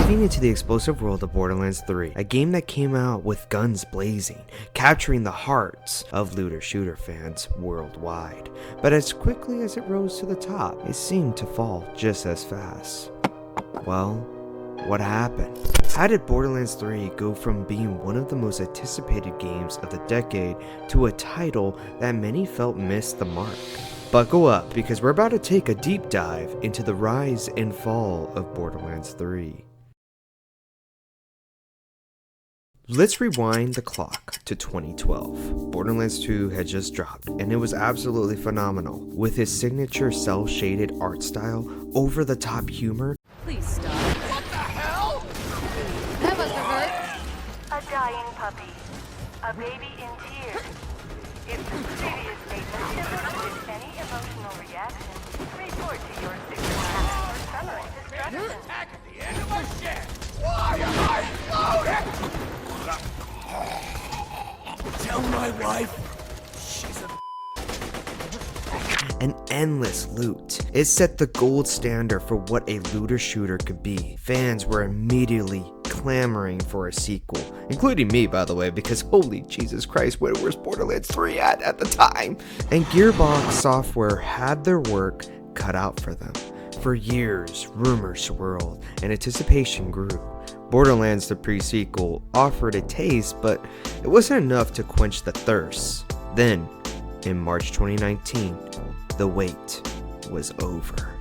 Diving into the explosive world of Borderlands 3, a game that came out with guns blazing, capturing the hearts of looter-shooter fans worldwide. But as quickly as it rose to the top, it seemed to fall just as fast. Well, what happened? How did Borderlands 3 go from being one of the most anticipated games of the decade to a title that many felt missed the mark? Buckle up, because we're about to take a deep dive into the rise and fall of Borderlands 3. Let's rewind the clock to 2012. Borderlands 2 had just dropped, and it was absolutely phenomenal. With its signature cel-shaded art style, over-the-top humor. Please stop. What the hell? That must have hurt. A dying puppy. A baby in tears. If the previous statement elicited any emotional reaction, report to your supervisor for summary destruction. You're attacking the end of my shit. Why am I loaded? Tell my wife she's An endless loot. It set the gold standard for what a looter shooter could be. Fans were immediately clamoring for a sequel, including me, by the way, because holy Jesus Christ, where was Borderlands 3 at the time? And Gearbox Software had their work cut out for them. For years, rumors swirled and anticipation grew. Borderlands the pre-sequel offered a taste, but it wasn't enough to quench the thirst. Then, in March 2019, the wait was over.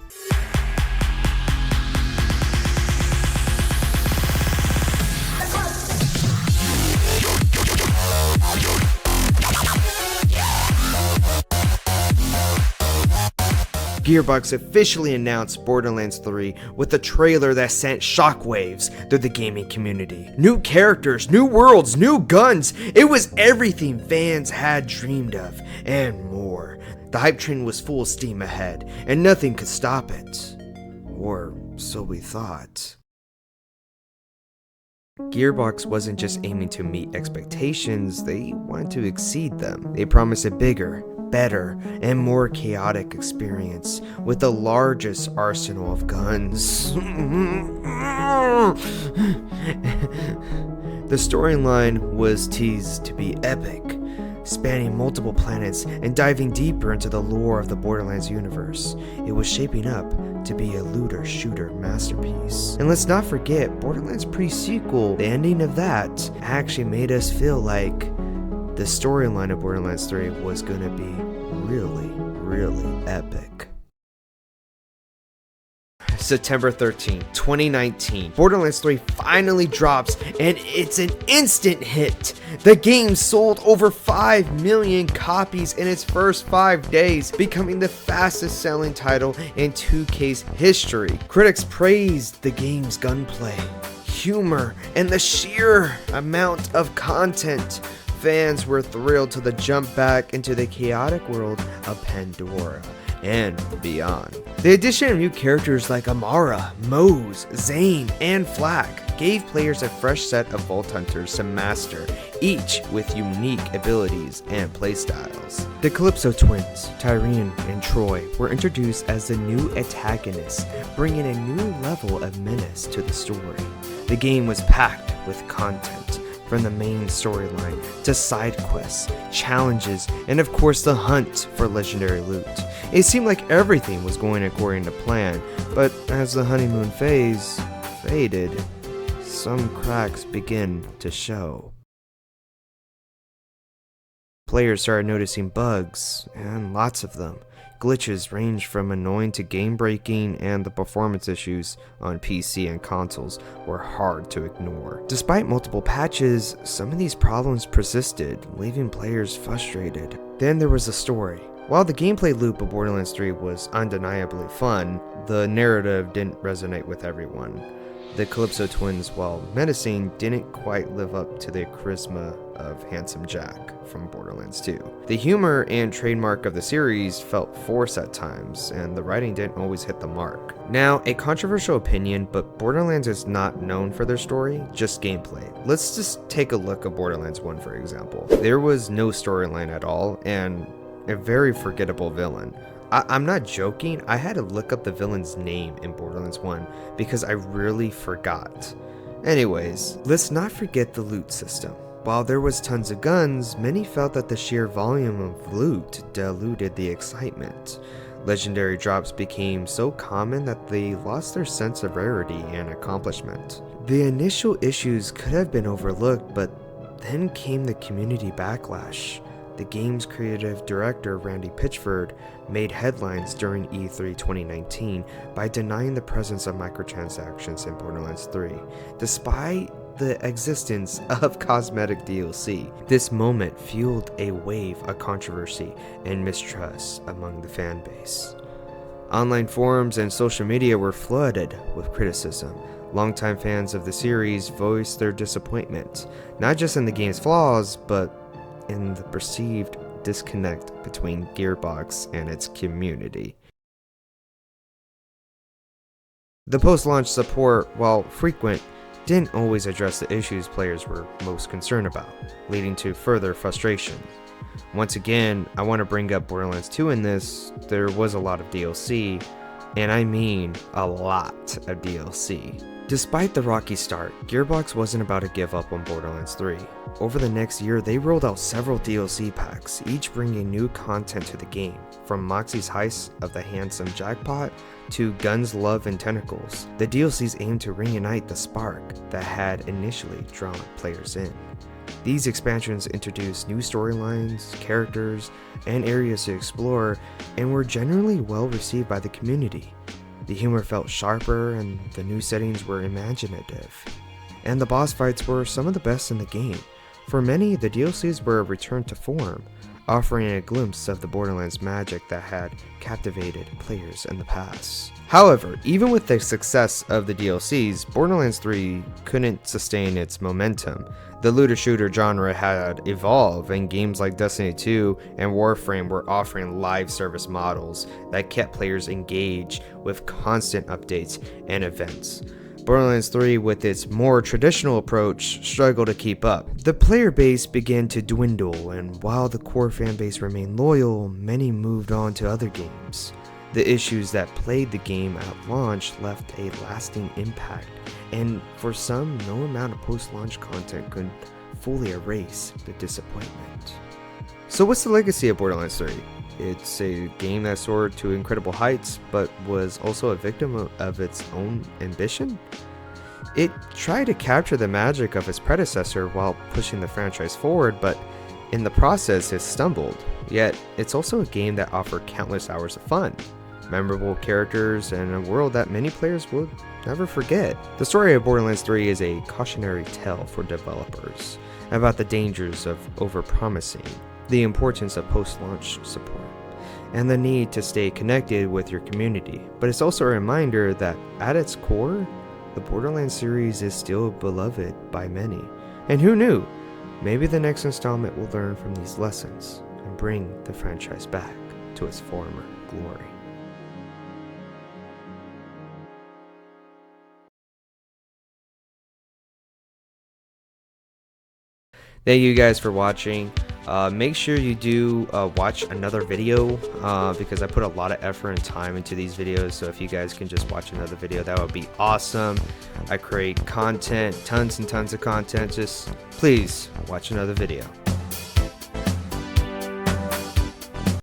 Gearbox officially announced Borderlands 3 with a trailer that sent shockwaves through the gaming community. New characters, new worlds, new guns. It was everything fans had dreamed of and more. The hype train was full steam ahead, and nothing could stop it. Or so we thought. Gearbox wasn't just aiming to meet expectations, they wanted to exceed them. They promised a bigger, better, and more chaotic experience with the largest arsenal of guns. The storyline was teased to be epic, spanning multiple planets and diving deeper into the lore of the Borderlands universe. It was shaping up to be a looter-shooter masterpiece. And let's not forget, Borderlands pre-sequel, the ending of that actually made us feel like the storyline of Borderlands 3 was gonna be really, really epic. September 13, 2019, Borderlands 3 finally drops, and it's an instant hit. The game sold over 5 million copies in its first 5 days, becoming the fastest selling title in 2K's history. Critics praised the game's gunplay, humor, and the sheer amount of content. Fans were thrilled to the jump back into the chaotic world of Pandora and beyond. The addition of new characters like Amara, Mose, Zane, and Flak gave players a fresh set of Vault Hunters to master, each with unique abilities and playstyles. The Calypso twins, Tyreen and Troy, were introduced as the new antagonists, bringing a new level of menace to the story. The game was packed with content, from the main storyline to side quests, challenges, and of course the hunt for legendary loot. It seemed like everything was going according to plan, but as the honeymoon phase faded, some cracks began to show. Players started noticing bugs, and lots of them. Glitches ranged from annoying to game-breaking, and the performance issues on PC and consoles were hard to ignore. Despite multiple patches, some of these problems persisted, leaving players frustrated. Then there was the story. While the gameplay loop of Borderlands 3 was undeniably fun, the narrative didn't resonate with everyone. The Calypso twins, while menacing, didn't quite live up to the charisma of Handsome Jack from Borderlands 2. The humor and trademark of the series felt forced at times, and the writing didn't always hit the mark. Now, a controversial opinion, but Borderlands is not known for their story, just gameplay. Let's just take a look at Borderlands 1, for example. There was no storyline at all, and a very forgettable villain. I'm not joking, I had to look up the villain's name in Borderlands 1 because I really forgot. Anyways, let's not forget the loot system. While there was tons of guns, many felt that the sheer volume of loot diluted the excitement. Legendary drops became so common that they lost their sense of rarity and accomplishment. The initial issues could have been overlooked, but then came the community backlash. The game's creative director, Randy Pitchford, made headlines during E3 2019 by denying the presence of microtransactions in Borderlands 3, despite the existence of cosmetic DLC. This moment fueled a wave of controversy and mistrust among the fan base. Online forums and social media were flooded with criticism. Longtime fans of the series voiced their disappointment, not just in the game's flaws, but in the perceived disconnect between Gearbox and its community. The post-launch support, while frequent, didn't always address the issues players were most concerned about, leading to further frustration. Once again, I want to bring up Borderlands 2 in this. There was a lot of DLC, and I mean a lot of DLC. Despite the rocky start, Gearbox wasn't about to give up on Borderlands 3. Over the next year, they rolled out several DLC packs, each bringing new content to the game, from Moxie's heist of the handsome jackpot to Guns, Love, and Tentacles. The DLCs aimed to reunite the spark that had initially drawn players in. These expansions introduced new storylines, characters, and areas to explore, and were generally well received by the community. The humor felt sharper, and the new settings were imaginative. And the boss fights were some of the best in the game. For many, the DLCs were a return to form, offering a glimpse of the Borderlands magic that had captivated players in the past. However, even with the success of the DLCs, Borderlands 3 couldn't sustain its momentum. The looter-shooter genre had evolved, and games like Destiny 2 and Warframe were offering live service models that kept players engaged with constant updates and events. Borderlands 3, with its more traditional approach, struggled to keep up. The player base began to dwindle, and while the core fanbase remained loyal, many moved on to other games. The issues that plagued the game at launch left a lasting impact, and for some, no amount of post-launch content could fully erase the disappointment. So what's the legacy of Borderlands 3? It's a game that soared to incredible heights, but was also a victim of its own ambition. It tried to capture the magic of its predecessor while pushing the franchise forward, but in the process it stumbled. Yet, it's also a game that offered countless hours of fun, memorable characters, and a world that many players would never forget. The story of Borderlands 3 is a cautionary tale for developers about the dangers of overpromising, the importance of post-launch support, and the need to stay connected with your community. But it's also a reminder that at its core, the Borderlands series is still beloved by many. And who knew? Maybe the next installment will learn from these lessons and bring the franchise back to its former glory. Thank you guys for watching. Make sure you do watch another video because I put a lot of effort and time into these videos, so if you guys can just watch another video, that would be awesome. I create content, tons and tons of content. Just please watch another video.